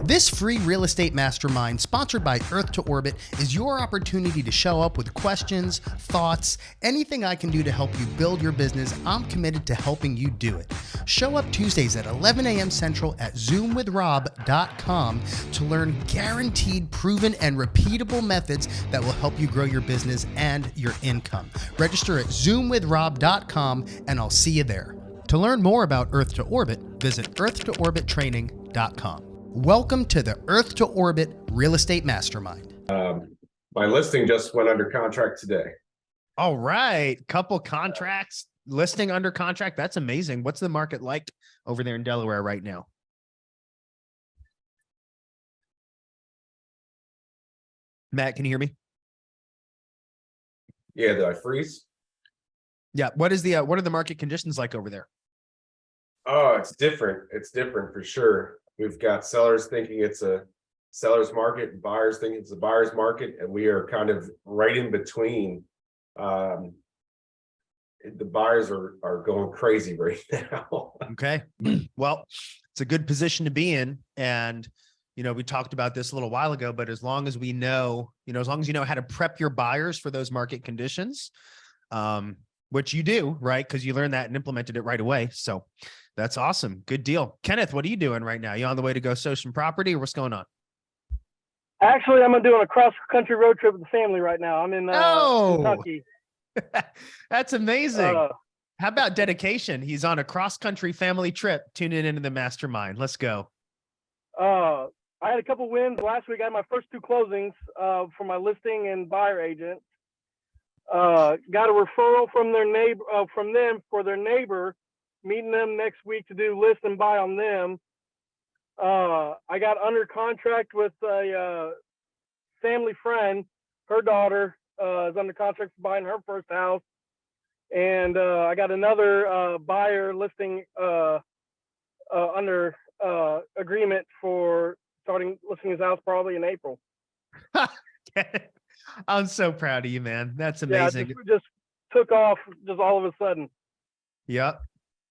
This free real estate mastermind, sponsored by Earth to Orbit, is your opportunity to show up with questions, thoughts, anything I can do to help you build your business. I'm committed to helping you do it. Show up Tuesdays at 11 a.m. Central at zoomwithrob.com to learn guaranteed, proven, and repeatable methods that will help you grow your business and your income. Register at zoomwithrob.com and I'll see you there. To learn more about Earth to Orbit, visit earthtoorbittraining.com. Welcome to the Earth to Orbit Real Estate Mastermind. My listing just went under contract today. All right. Couple contracts, listing under contract. That's amazing. What's the market like over there in Delaware right now? Matt, can you hear me? Yeah, did I freeze? Yeah. What are the market conditions like over there? Oh, it's different. It's different for sure. We've got sellers thinking it's a seller's market and buyers thinking it's a buyer's market, and we are kind of right in between. The buyers are going crazy right now. Okay. Well, it's a good position to be in. And, we talked about this a little while ago, but as long as we know, as long as you know how to prep your buyers for those market conditions, which you do, right? Because you learned that and implemented it right away. So that's awesome. Good deal. Kenneth, what are you doing right now? You on the way to go sow some property, or what's going on? Actually, I'm doing a cross-country road trip with the family right now. I'm in Kentucky. That's amazing. How about dedication? He's on a cross-country family trip, tuning into the mastermind. Let's go. I had a couple wins. Last week, I had my first two closings for my listing and buyer agent. Got a referral from their neighbor, for their neighbor, meeting them next week to do list and buy on them. I got under contract with a family friend. Her daughter is under contract for buying her first house. And I got another buyer listing under agreement for starting listing his house probably in April. I'm so proud of you, man. That's amazing. Yeah, just took off just all of a sudden. Yep.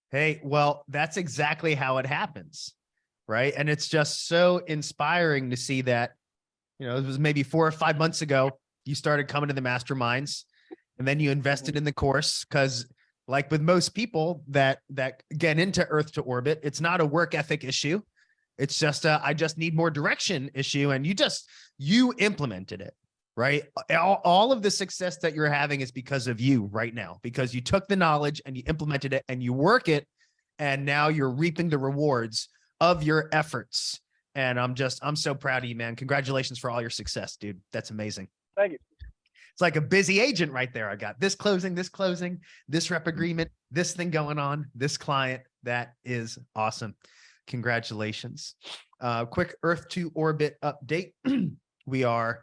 Hey, well, that's exactly how it happens, right? And it's just so inspiring to see that, it was maybe 4 or 5 months ago, you started coming to the masterminds, and then you invested in the course. Because like with most people that get into Earth to Orbit, it's not a work ethic issue. It's just I just need more direction issue. And you implemented it, right? All of the success that you're having is because of you right now, because you took the knowledge and you implemented it and you work it. And now you're reaping the rewards of your efforts. And I'm so proud of you, man. Congratulations for all your success, dude. That's amazing. Thank you. It's like a busy agent right there. I got this closing, this rep agreement, this thing going on, this client. That is awesome. Congratulations. Quick Earth to Orbit update. We are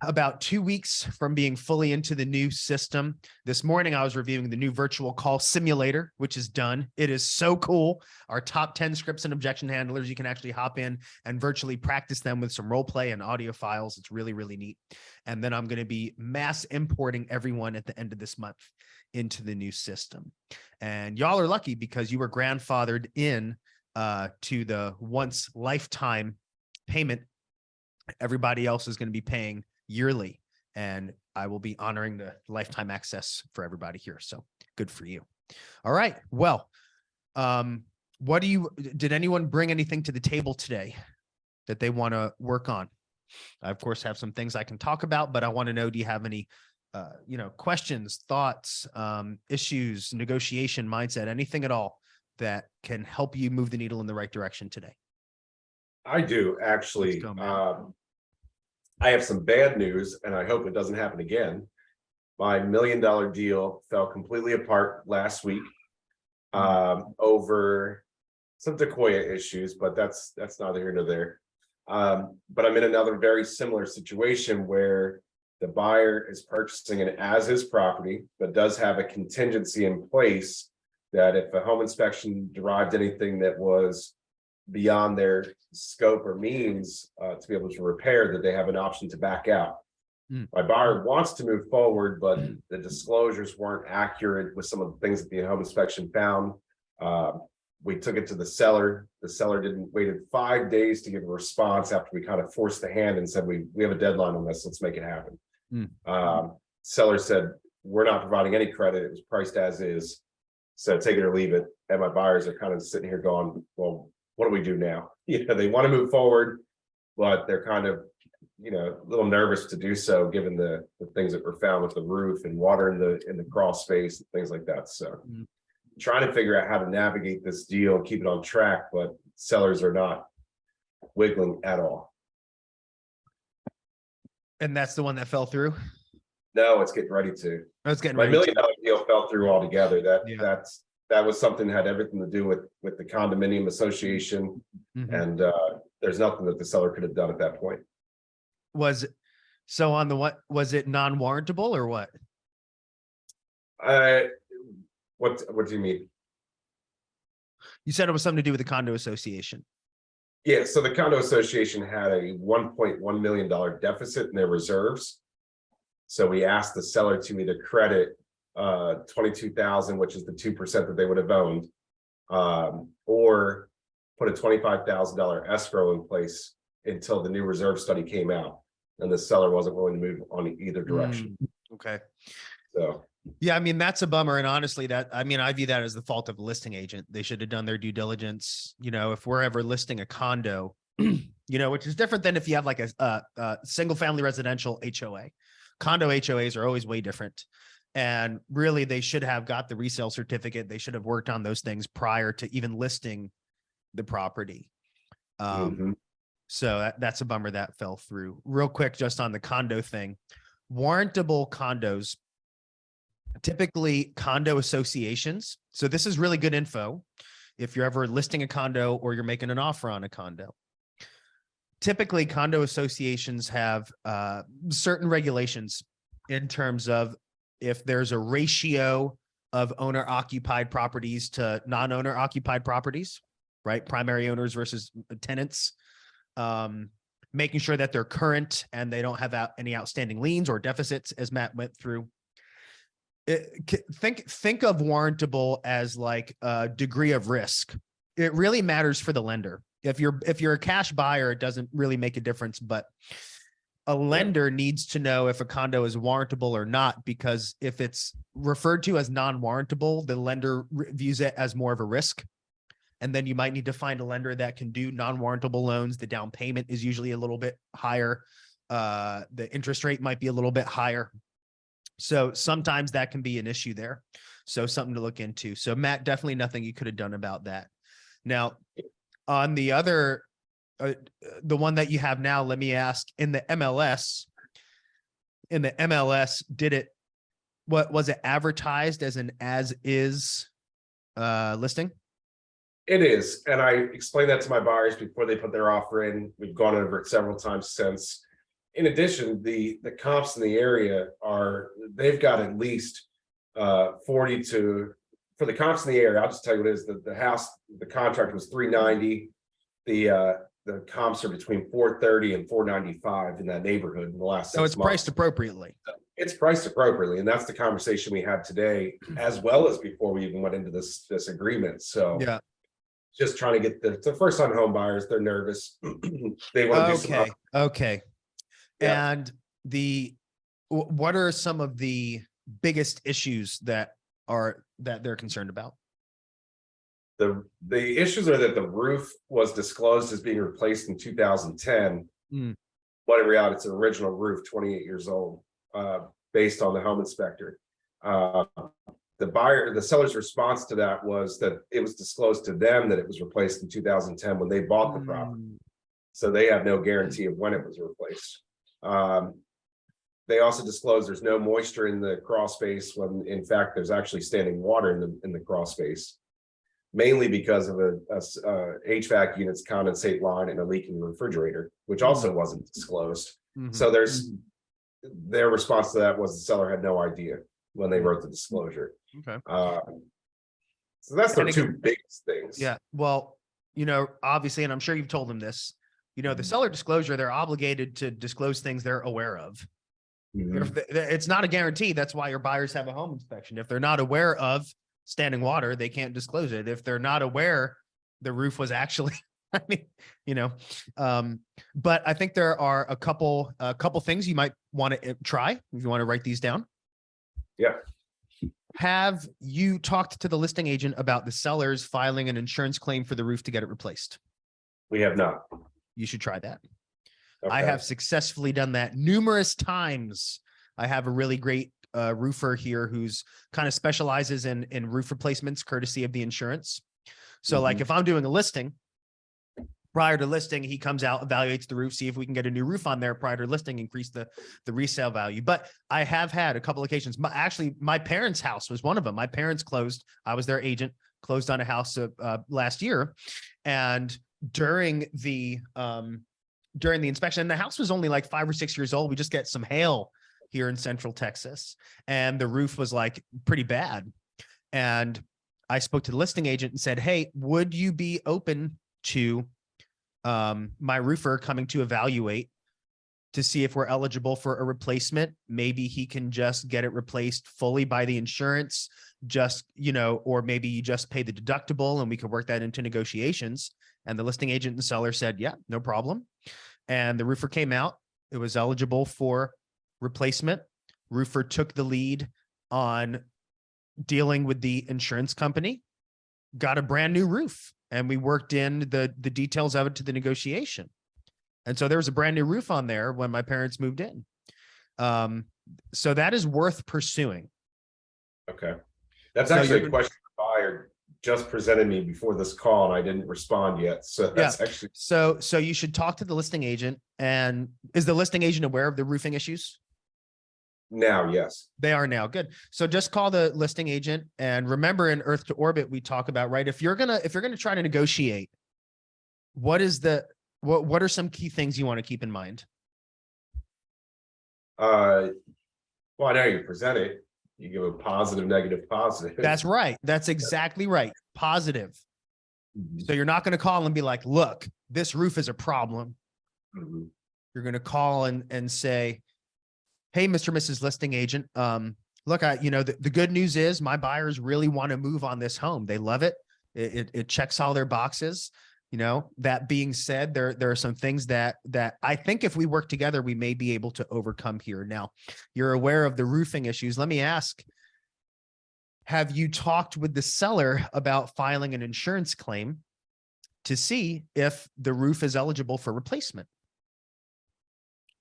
about 2 weeks from being fully into the new system. This morning, I was reviewing the new virtual call simulator, which is done. It is so cool. Our top 10 scripts and objection handlers, you can actually hop in and virtually practice them with some role play and audio files. It's really, really neat. And then I'm going to be mass importing everyone at the end of this month into the new system. And y'all are lucky because you were grandfathered in to the once lifetime payment. Everybody else is going to be paying yearly, and I will be honoring the lifetime access for everybody here. So good for you. All right. Well, did anyone bring anything to the table today that they want to work on? I, of course, have some things I can talk about, but I want to know, do you have any, questions, thoughts, issues, negotiation, mindset, anything at all that can help you move the needle in the right direction today? I do, actually. I have some bad news, and I hope it doesn't happen again. My $1 million deal fell completely apart last week over some Decoya issues, but that's neither here nor there. But I'm in another very similar situation where the buyer is purchasing an as-is property, but does have a contingency in place that if a home inspection derived anything that was beyond their scope or means to be able to repair, that they have an option to back out. My buyer wants to move forward, but the disclosures weren't accurate with some of the things that the home inspection found. we took it to the seller. The seller waited 5 days to give a response after we kind of forced the hand and said, we have a deadline on this. Let's make it happen. Seller said, we're not providing any credit. It was priced as is. So take it or leave it. And my buyers are kind of sitting here going, well, what do we do now? They want to move forward, but they're kind of, a little nervous to do so given the things that were found with the roof and water in the crawl space and things like that. So trying to figure out how to navigate this deal and keep it on track, but sellers are not wiggling at all. And that's the one that fell through? No, it's getting ready to. I was getting My ready. $1 million deal fell through altogether. That was something that had everything to do with the condominium association. And there's nothing that the seller could have done at that point. Was it non-warrantable or what? What do you mean? You said it was something to do with the condo association. Yeah, so the condo association had a $1.1 million deficit in their reserves. So we asked the seller to either credit $22,000, which is the 2% that they would have owned, or put a $25,000 escrow in place until the new reserve study came out, and the seller wasn't willing to move on either direction. Okay. So yeah, I mean, that's a bummer. And honestly, I view that as the fault of the listing agent. They should have done their due diligence. If we're ever listing a condo, which is different than if you have like a single family residential HOA. Condo HOAs are always way different. And really, they should have got the resale certificate. They should have worked on those things prior to even listing the property. So that's a bummer that fell through. Real quick, just on the condo thing, warrantable condos, typically condo associations. So this is really good info if you're ever listing a condo or you're making an offer on a condo. Typically, condo associations have certain regulations in terms of if there's a ratio of owner-occupied properties to non-owner occupied properties, right? Primary owners versus tenants, making sure that they're current and they don't have any outstanding liens or deficits, as Matt went through. Think of warrantable as like a degree of risk. It really matters for the lender. If you're a cash buyer, it doesn't really make a difference, but a lender needs to know if a condo is warrantable or not, because if it's referred to as non-warrantable, the lender views it as more of a risk. And then you might need to find a lender that can do non-warrantable loans. The down payment is usually a little bit higher. The interest rate might be a little bit higher. So sometimes that can be an issue there. So something to look into. So Matt, definitely nothing you could have done about that. Now, on the other, the one that you have now, let me ask, in the MLS, what was it advertised as an as-is listing? it is, and I explained that to my buyers before they put their offer in. We've gone over it several times since. In addition, the comps in the area they've got at least 40 to, for the comps in the area, I'll just tell you what it is. The house, the contract was 390. The comps are between 430 and 495 in that neighborhood in the last 6 months. So it's priced appropriately. It's priced appropriately, and that's the conversation we had today, as well as before we even went into this agreement. So yeah, just trying to get the first time home buyers, they're nervous. They want to do some okay. Yeah. And what are some of the biggest issues that they're concerned about? The issues are that the roof was disclosed as being replaced in 2010, but in reality, it's an original roof, 28 years old, based on the home inspector. The seller's response to that was that it was disclosed to them that it was replaced in 2010 when they bought the property. So they have no guarantee of when it was replaced. They also disclosed there's no moisture in the crawl space when in fact there's actually standing water in the crawl space, mainly because of a HVAC unit's condensate line and a leaking refrigerator, which also wasn't disclosed. So their response to that was the seller had no idea when they wrote the disclosure. Okay. So that's the two biggest things. Yeah. Well, obviously, and I'm sure you've told them this, the seller disclosure, they're obligated to disclose things they're aware of. It's not a guarantee. That's why your buyers have a home inspection. If they're not aware of standing water, they can't disclose it. If they're not aware the roof was actually, I mean, but I think there are a couple things you might want to try if you want to write these down. Yeah. Have you talked to the listing agent about the sellers filing an insurance claim for the roof to get it replaced? We have not. You should try that. Okay. I have successfully done that numerous times. I have a really great roofer here who's kind of specializes in roof replacements, courtesy of the insurance. So like if I'm doing a listing, prior to listing, he comes out, evaluates the roof, see if we can get a new roof on there prior to listing, increase the resale value. But I have had a couple occasions. Actually, my parents' house was one of them. My parents closed. I was their agent, closed on a house last year. And during the inspection, the house was only like 5 or 6 years old. We just get some hail here in Central Texas, and the roof was like pretty bad. And I spoke to the listing agent and said, hey, would you be open to my roofer coming to evaluate to see if we're eligible for a replacement? Maybe he can just get it replaced fully by the insurance, or maybe you just pay the deductible and we could work that into negotiations. And the listing agent and seller said, yeah, no problem. And the roofer came out. It was eligible for replacement. Roofer took the lead on dealing with the insurance company, got a brand new roof, and we worked in the details of it to the negotiation. And so there was a brand new roof on there when my parents moved in. So that is worth pursuing. Okay. That's actually a question the buyer just presented me before this call, and I didn't respond yet. So that's actually. So you should talk to the listing agent. And is the listing agent aware of the roofing issues? Now, yes. They are now. Good. So just call the listing agent, and remember, in Earth to Orbit, we talk about, right, if you're gonna try to negotiate, what are some key things you want to keep in mind? Well, I know you present it. You give a positive, negative, positive. That's right. That's exactly right. Positive. So you're not going to call and be like, look, this roof is a problem. You're going to call and say, hey, Mr. and Mrs. Listing Agent, look, the good news is my buyers really want to move on this home. They love it. It checks all their boxes. That being said, there are some things that I think if we work together, we may be able to overcome here. Now, you're aware of the roofing issues. Let me ask, have you talked with the seller about filing an insurance claim to see if the roof is eligible for replacement?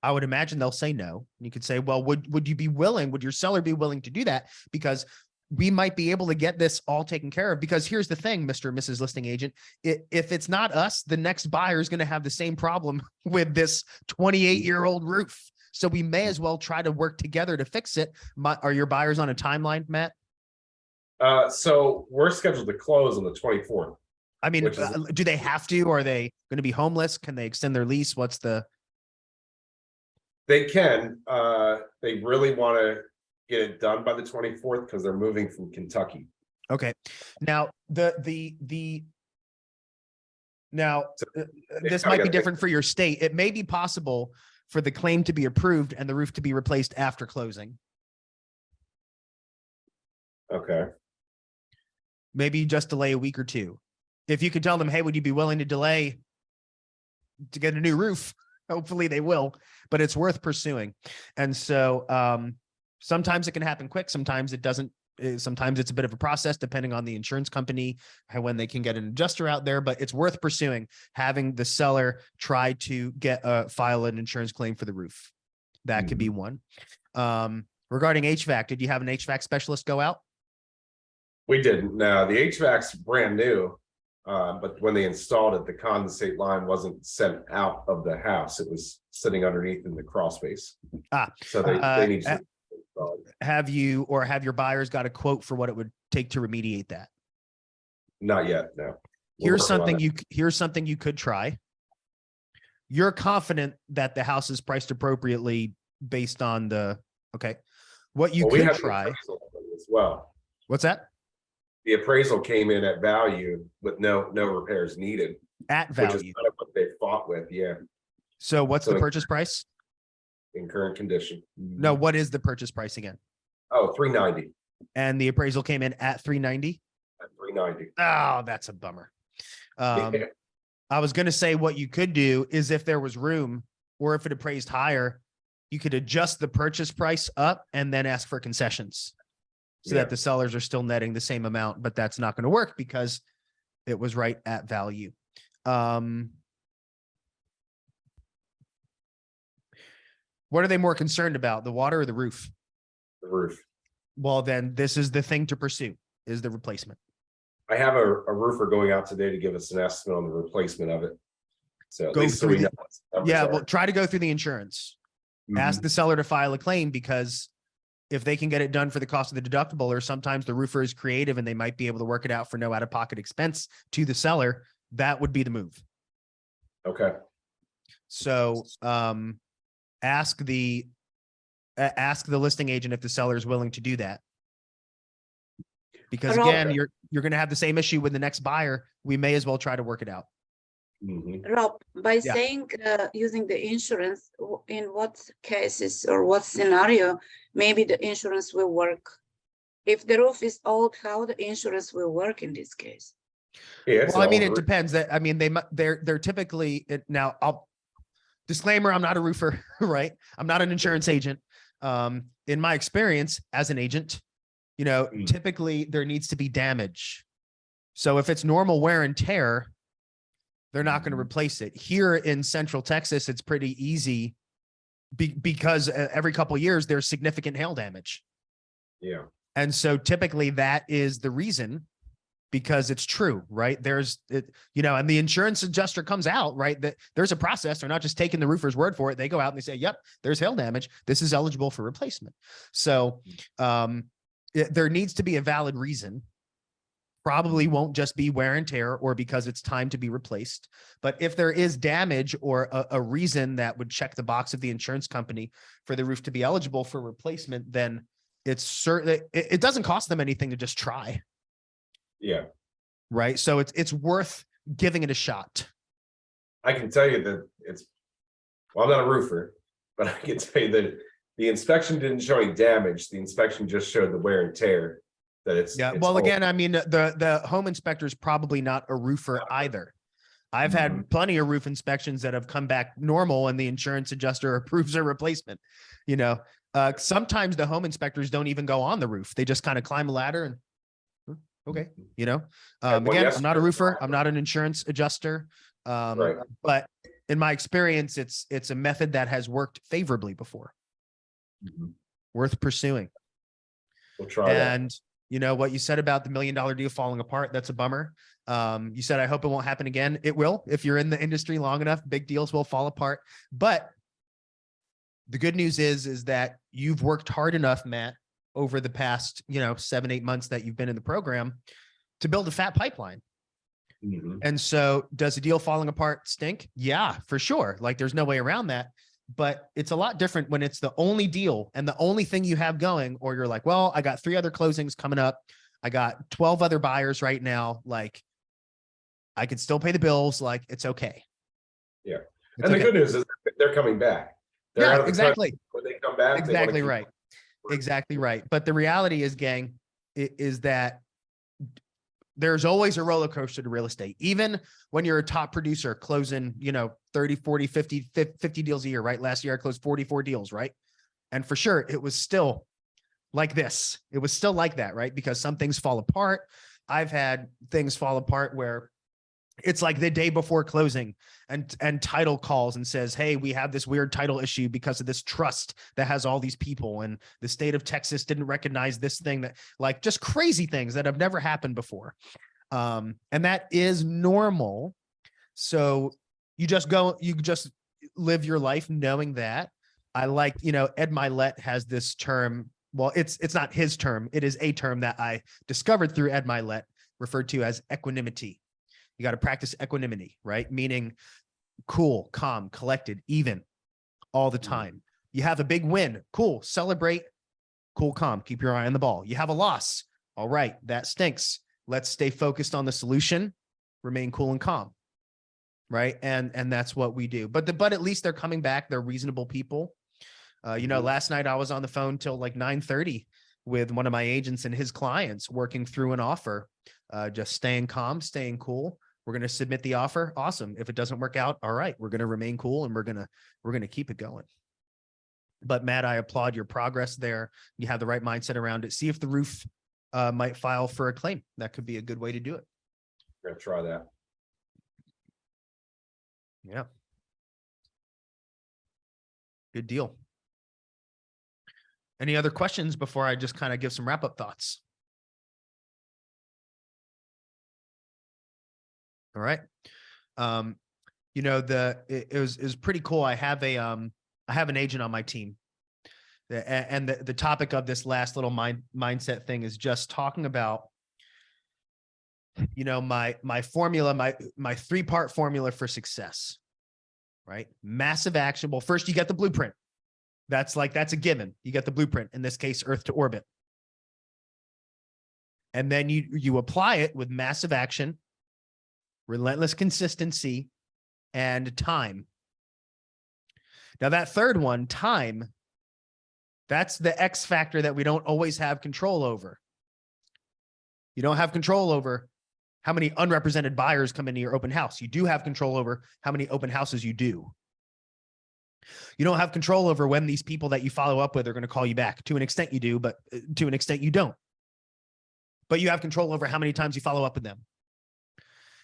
I would imagine they'll say no. You could say, well, would your seller be willing to do that? Because we might be able to get this all taken care of. Because here's the thing, Mr. and Mrs. Listing Agent, if it's not us, the next buyer is going to have the same problem with this 28-year-old roof. So we may as well try to work together to fix it. Are your buyers on a timeline, Matt? So we're scheduled to close on the 24th. I mean, do they have to? Or are they going to be homeless? Can they extend their lease? They can. They really want to get it done by the 24th because they're moving from Kentucky. Okay. Now this might be different for your state. It may be possible for the claim to be approved and the roof to be replaced after closing. Okay. Maybe just delay a week or two. If you could tell them, hey, would you be willing to delay to get a new roof? Hopefully they will, but it's worth pursuing. And so sometimes it can happen quick. Sometimes it doesn't. Sometimes it's a bit of a process depending on the insurance company, when they can get an adjuster out there, but it's worth pursuing, having the seller try to file an insurance claim for the roof. That could be one. Regarding HVAC, did you have an HVAC specialist go out? We didn't. No, the HVAC's brand new. But when they installed it, the condensate line wasn't sent out of the house. It was sitting underneath in the crawl space. So they need to. Have your buyers got a quote for what it would take to remediate that? Not yet, no. Here's something you could try. You're confident that the house is priced appropriately based on what you could try as well. What's that? The appraisal came in at value with no repairs needed. At value. Which is kind of what they fought with, yeah. So what's the purchase price? In current condition. No, what is the purchase price again? Oh, $390. And the appraisal came in at 390. At 390. Oh, that's a bummer. Yeah. I was going to say what you could do is if there was room or if it appraised higher, you could adjust the purchase price up and then ask for concessions so that the sellers are still netting the same amount, but that's not going to work because it was right at value. What are they more concerned about, the water or the roof? The roof. Well, then this is the thing to pursue, is the replacement. I have a roofer going out today to give us an estimate on the replacement of it. So at Go least so through we know what the numbers Yeah, are. well, try to go through the insurance. Ask Mhm. the seller to file a claim, because if they can get it done for the cost of the deductible, or sometimes the roofer is creative and they might be able to work it out for no out-of-pocket expense to the seller, that would be the move. Okay. So ask the listing agent if the seller is willing to do that. Because again, Okay. you're going to have the same issue with the next buyer. We may as well try to work it out. Mhm. Rob, by Yeah. saying using the insurance, in what cases or what scenario maybe the insurance will work? If the roof is old, how the insurance will work in this case? Yeah, it's Well, I mean, an it old depends. That I mean, they're typically now. I'll disclaimer: I'm not a roofer, right? I'm not an insurance agent. In my experience as an agent, typically there needs to be damage. So if it's normal wear and tear, they're not going to replace it. Here in Central Texas, it's pretty easy because every couple of years there's significant hail damage. Yeah. And so typically that is the reason, because it's true, right? And the insurance adjuster comes out, right? That there's a process. They're not just taking the roofer's word for it. They go out and they say, yep, there's hail damage. This is eligible for replacement. So there needs to be a valid reason. Probably won't just be wear and tear or because it's time to be replaced. But if there is damage or a reason that would check the box of the insurance company for the roof to be eligible for replacement, then it's certain it doesn't cost them anything to just try. Yeah. Right. So it's worth giving it a shot. I can tell you that well, I'm not a roofer, but I can tell you that the inspection didn't show any damage. The inspection just showed the wear and tear. It's Well, old. again, I mean, the home inspector is probably not a roofer either. I've had plenty of roof inspections that have come back normal and the insurance adjuster approves a replacement. Sometimes the home inspectors don't even go on the roof. They just kind of climb a ladder and okay. Again, I'm not a roofer. I'm not an insurance adjuster. Right. But in my experience, it's a method that has worked favorably before. Worth pursuing. We'll try that. And what you said about the $1 million deal falling apart, that's a bummer. You said, I hope it won't happen again. It will. If you're in the industry long enough, big deals will fall apart. But the good news is that you've worked hard enough, Matt, over the past, 7-8 months that you've been in the program to build a fat pipeline. And so does a deal falling apart stink? Yeah, for sure. Like there's no way around that. But it's a lot different when it's the only deal and the only thing you have going, or you're like, well, I got 3 other closings coming up. I got 12 other buyers right now. Like I could still pay the bills. Like it's okay. Yeah. It's And okay. the good news is they're coming back. They're out of the exactly. country. When they come back, Exactly right. Exactly right. But the reality is, gang, is that there's always a roller coaster to real estate. Even when you're a top producer closing, 30, 40, 50 deals a year, right? Last year I closed 44 deals, right? And for sure, it was still like this. It was still like that, right? Because some things fall apart. I've had things fall apart where it's like the day before closing and title calls and says, hey, we have this weird title issue because of this trust that has all these people. And the state of Texas didn't recognize this thing, that like just crazy things that have never happened before. And that is normal. So you just live your life knowing that. I like, Ed Milet has this term. Well, it's not his term. It is a term that I discovered through Ed Milet, referred to as equanimity. You got to practice equanimity, right? Meaning cool, calm, collected, even all the time. You have a big win. Cool. Celebrate. Cool, calm. Keep your eye on the ball. You have a loss. All right. That stinks. Let's stay focused on the solution. Remain cool and calm. Right. And that's what we do. But at least they're coming back. They're reasonable people. Last night I was on the phone till like 9:30 with one of my agents and his clients working through an offer, just staying calm, staying cool. We're going to submit the offer. Awesome. If it doesn't work out, all right, we're going to remain cool and we're going to keep it going. But Matt, I applaud your progress there. You have the right mindset around it. See if the roof might file for a claim. That could be a good way to do it. We're gonna try that. Yeah. Good deal. Any other questions before I just kind of give some wrap-up thoughts? All right. You know, it was pretty cool. I have an agent on my team, and the topic of this last little mindset thing is just talking about, you know, my formula, my 3-part formula for success, right? Massive actionable. First, you get the blueprint. That's a given. You get the blueprint, in this case, Earth to orbit. And then you apply it with massive action, relentless consistency, and time. Now that third one, time, that's the X factor that we don't always have control over. You don't have control over how many unrepresented buyers come into your open house. You do have control over how many open houses you do. You don't have control over when these people that you follow up with are going to call you back. To an extent you do, but to an extent you don't. But you have control over how many times you follow up with them.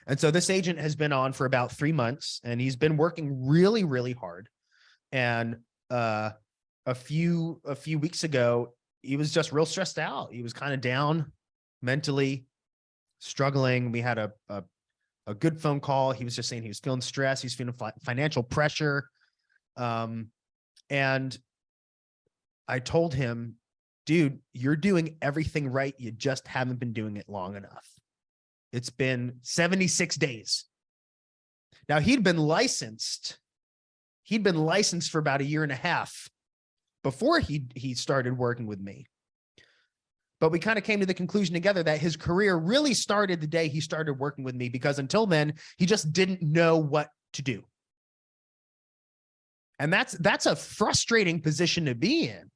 And so this agent has been on for about 3 months, and he's been working really, really hard. And a few weeks ago, he was just real stressed out. He was kind of down mentally, struggling. We had a good phone call. He was just saying he was feeling stress. He's feeling financial pressure. And I told him, dude, you're doing everything right. You just haven't been doing it long enough. It's been 76 days. Now he'd been licensed for about 1.5 years before he started working with me. But we kind of came to the conclusion together that his career really started the day he started working with me, because until then, he just didn't know what to do. And that's a frustrating position to be in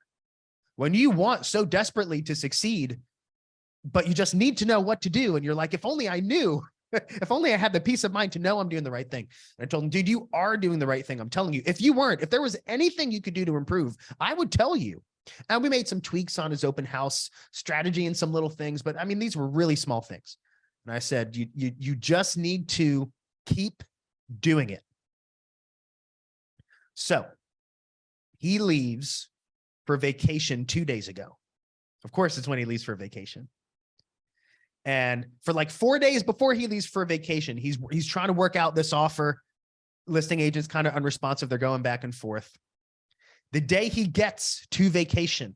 when you want so desperately to succeed, but you just need to know what to do. And you're like, if only I knew, if only I had the peace of mind to know I'm doing the right thing. And I told him, dude, you are doing the right thing. I'm telling you, if there was anything you could do to improve, I would tell you. And we made some tweaks on his open house strategy and some little things, but I mean, these were really small things. And I said, you just need to keep doing it. So he leaves for vacation 2 days ago. Of course, it's when he leaves for vacation. And for like 4 days before he leaves for vacation, he's trying to work out this offer. Listing agent's kind of unresponsive. They're going back and forth. The day he gets to vacation,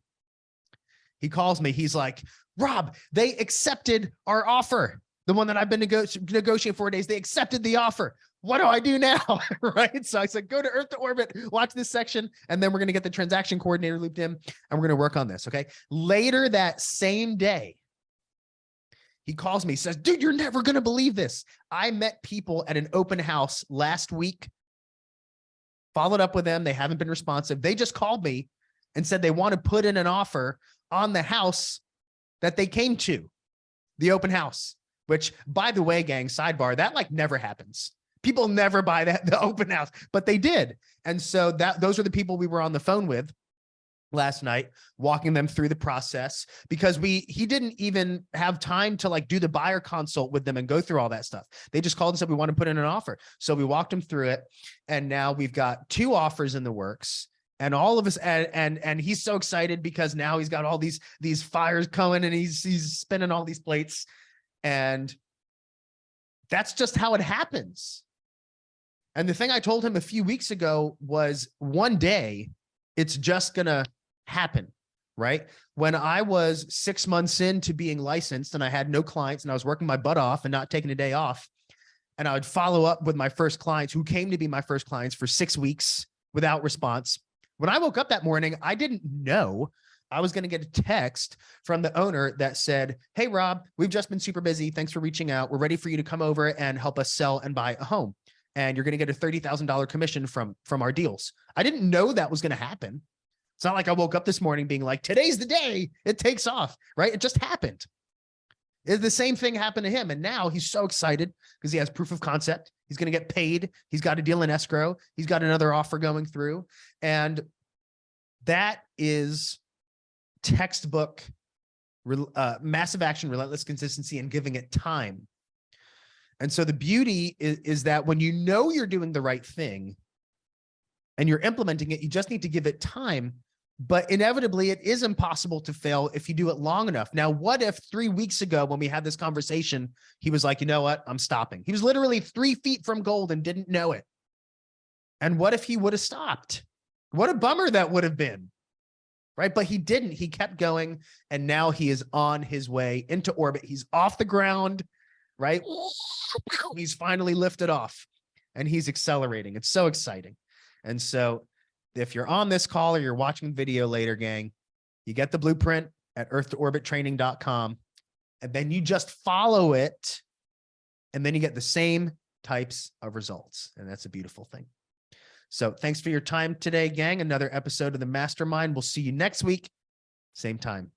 he calls me. He's like, Rob, they accepted our offer. The one that I've been negotiating 4 days, they accepted the offer. What do I do now? Right? So I said, go to Earth to Orbit, watch this section, and then we're going to get the transaction coordinator looped in, and we're going to work on this. Okay. Later that same day, he calls me, says, dude, you're never going to believe this. I met people at an open house last week, followed up with them. They haven't been responsive. They just called me and said they want to put in an offer on the house that they came to, the open house, which, by the way, gang, sidebar, that like never happens. People never buy the open house, but they did. And so those are the people we were on the phone with last night, walking them through the process, because he didn't even have time to like do the buyer consult with them and go through all that stuff. They just called and said, we want to put in an offer. So we walked them through it. And now we've got 2 offers in the works, and all of us, and he's so excited because now he's got all these fires going, and he's spinning all these plates. And that's just how it happens. And the thing I told him a few weeks ago was, one day it's just going to happen, right? When I was 6 months into being licensed and I had no clients and I was working my butt off and not taking a day off, and I would follow up with my first clients who came to be my first clients for 6 weeks without response. When I woke up that morning, I didn't know I was going to get a text from the owner that said, hey, Rob, we've just been super busy. Thanks for reaching out. We're ready for you to come over and help us sell and buy a home. And you're going to get a $30,000 commission from our deals. I didn't know that was going to happen. It's not like I woke up this morning being like, today's the day it takes off, right? It just happened. The same thing happened to him. And now he's so excited because he has proof of concept. He's going to get paid. He's got a deal in escrow. He's got another offer going through. And that is textbook massive action, relentless consistency, and giving it time. And so the beauty is that when you know you're doing the right thing and you're implementing it, you just need to give it time. But inevitably, it is impossible to fail if you do it long enough. Now, what if 3 weeks ago when we had this conversation, he was like, you know what, I'm stopping. He was literally 3 feet from gold and didn't know it. And what if he would have stopped? What a bummer that would have been, right? But he didn't. He kept going. And now he is on his way into orbit. He's off the ground, right? He's finally lifted off and he's accelerating. It's so exciting. And so if you're on this call or you're watching the video later, gang, you get the blueprint at earth-to-orbit-training.com, and then you just follow it, and then you get the same types of results. And that's a beautiful thing. So thanks for your time today, gang. Another episode of the Mastermind. We'll see you next week, same time.